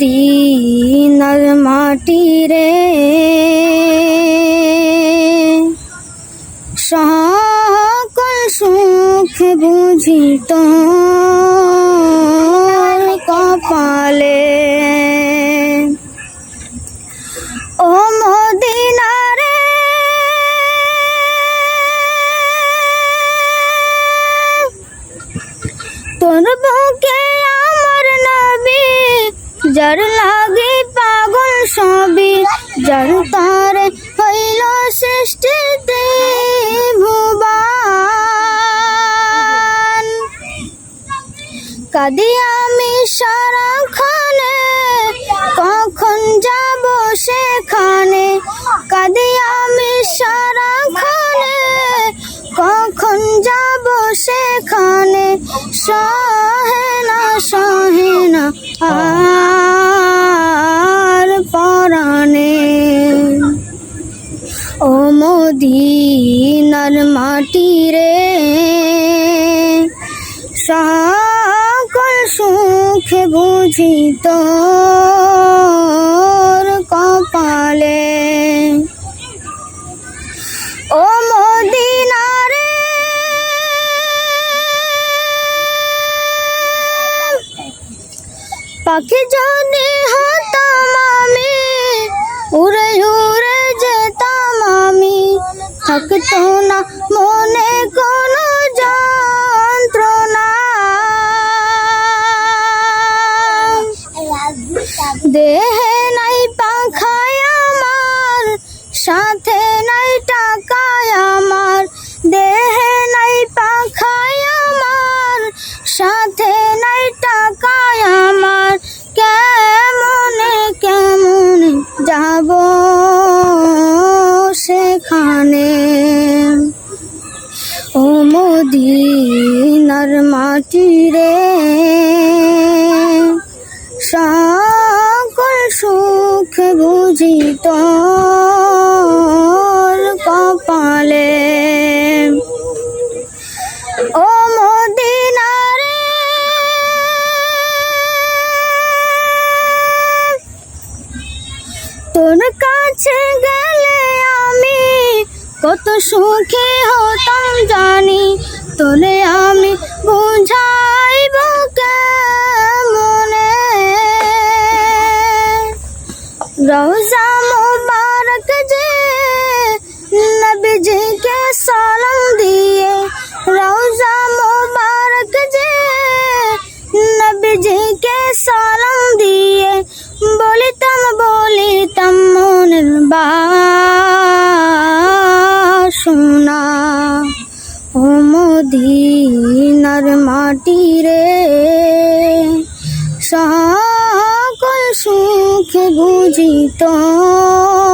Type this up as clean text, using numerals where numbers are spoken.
মদিনার মাটি রে সকল সুখ বুঝি তোর কপালে। ও মদিনা রে তোর বুকে আমার নবী যার লাগে পাগল সবই, যার তার হইল সৃষ্টিতে ভুবন। কাঁদি আমি সারাক্ষণে কখন যাব সেখানে, কাঁদি আমি সারাক্ষণে কখন যাব সেখানে। সহে না আর পরাণে। ও মদিনার মাটি রে সকল সুখ বুঝি তোর কপালে। ও মদিনা রে পাখি যদি হতাম আমি, উড়ে উড়ে যেতাম আমি, থাকতো না মনে কোনো যন্ত্রণা। দেহে নাই পাখায় আমার, সাথে নাই টাকায় আমার, দেহে নাই পাখায় আমার, সাথে নাই টাকায় আমার। কেমনে যাব সেখানে। ও মদিনার মাটি রে সকল সুখ বুঝি তোর কপালে। ও মদিনা রে তোর কাছে গেলে আমি কত সুখী হতাম জানি, তোরে আমি বুঝাইব কেমনে। রওজা মুবারক যে নবীজিকে সালাম দিয়ে, রওজা মুবারক যে নবীজিকে সালাম দিয়ে, বলিতাম মনের বাসনা। ও মদিনার মাটি রে সকল সুখ বুঝি তোর